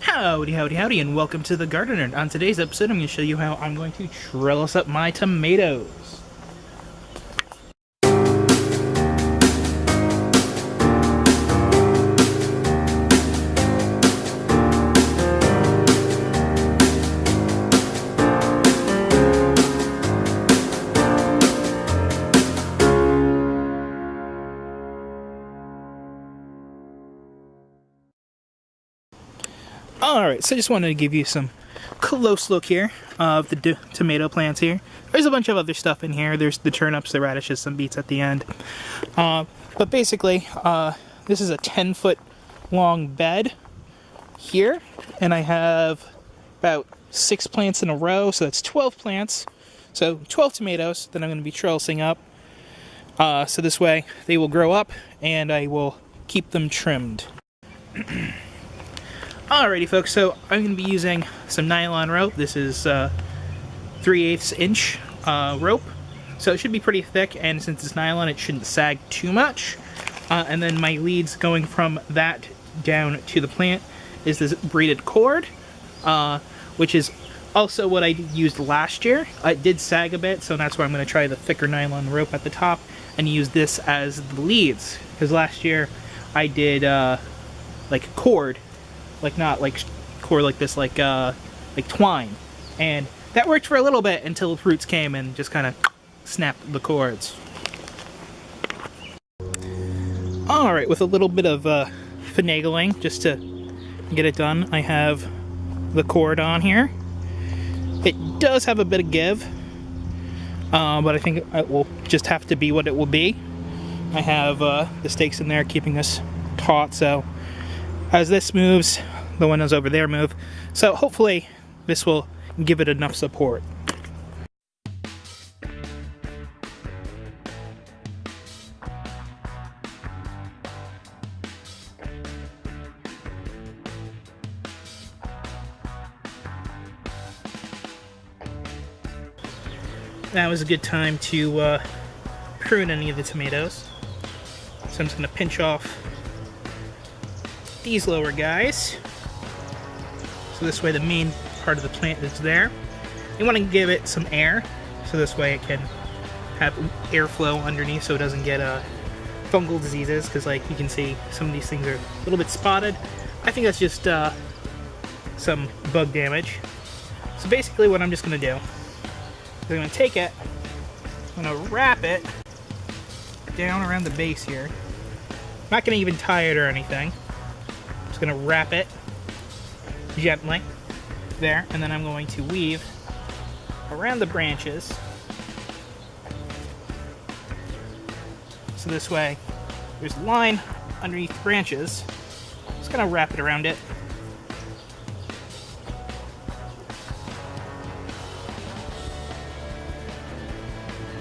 Howdy, howdy, howdy, and welcome to The Gardener. On today's episode, I'm going to show you how I'm going to trellis up my tomatoes. Alright, so I just wanted to give you some close look here of the tomato plants here. There's a bunch of other stuff in here. There's the turnips, the radishes, some beets at the end. But basically, this is a 10-foot long bed here, and I have about 6 plants in a row, so that's 12 plants. So 12 tomatoes that I'm going to be trellising up. So this way they will grow up, and I will keep them trimmed. Alrighty folks, so I'm going to be using some nylon rope. This is 3/8 inch rope, so it should be pretty thick, and since it's nylon it shouldn't sag too much. And then my leads going from that down to the plant is this braided cord, which is also what I used last year. It did sag a bit, so that's why I'm going to try the thicker nylon rope at the top and use this as the leads, because last year I did like cord. Like not like cord like this, like twine, and that worked for a little bit until the roots came and just kind of snapped the cords. All right, with a little bit of finagling just to get it done, I have the cord on here. It does have a bit of give, but I think it will just have to be what it will be. I have the stakes in there keeping this taut, so as this moves, the windows over there move. So hopefully this will give it enough support. Now is a good time to prune any of the tomatoes. So I'm just going to pinch off these lower guys, so this way the main part of the plant is there. You want to give it some air, so this way it can have airflow underneath so it doesn't get fungal diseases, because like you can see some of these things are a little bit spotted. I think that's just some bug damage. So basically what I'm just going to do is I'm going to take it, I'm going to wrap it down around the base here. I'm not going to even tie it or anything. Going to wrap it gently there, and then I'm going to weave around the branches, so this way there's a line underneath the branches. Just going to wrap it around it.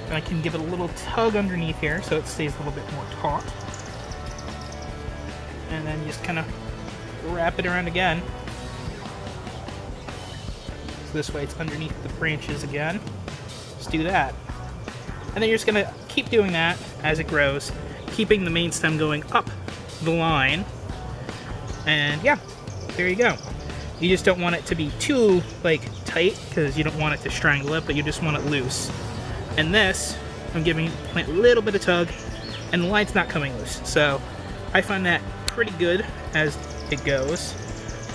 And I can give it a little tug underneath here so it stays a little bit more taut, and then just kind of wrap it around again. So this way it's underneath the branches again. Just do that. And then you're just going to keep doing that as it grows, keeping the main stem going up the line. And yeah, there you go. You just don't want it to be too tight, because you don't want it to strangle it, but you just want it loose. And this, I'm giving the plant a little bit of tug, and the line's not coming loose. So I find that pretty good as it goes.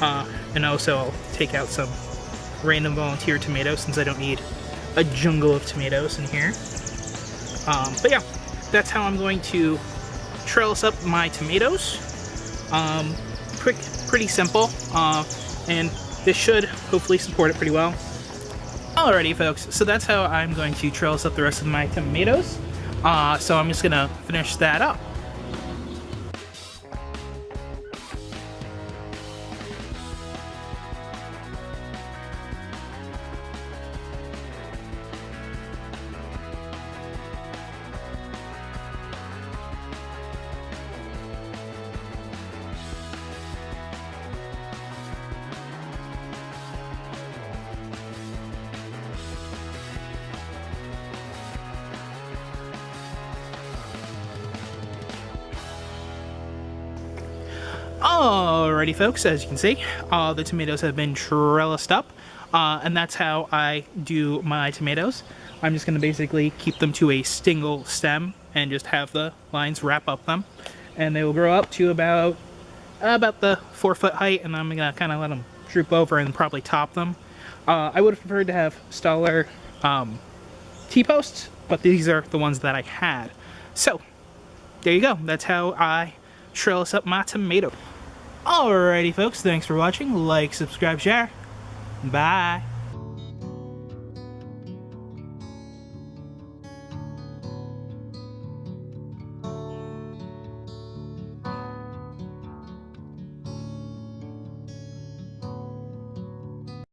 And also I'll take out some random volunteer tomatoes since I don't need a jungle of tomatoes in here. But yeah, that's how I'm going to trellis up my tomatoes. Pretty simple, and this should hopefully support it pretty well. Alrighty folks, so that's how I'm going to trellis up the rest of my tomatoes. So I'm just gonna finish that up. Alrighty folks, as you can see, all the tomatoes have been trellised up, and that's how I do my tomatoes. I'm just going to basically keep them to a single stem and just have the lines wrap up them, and they will grow up to about the 4-foot height, and I'm going to kind of let them droop over and probably top them. I would have preferred to have taller T-posts, but these are the ones that I had. So, there you go. That's how I trellis up my tomato. Alrighty folks, thanks for watching. Like, subscribe, share. Bye.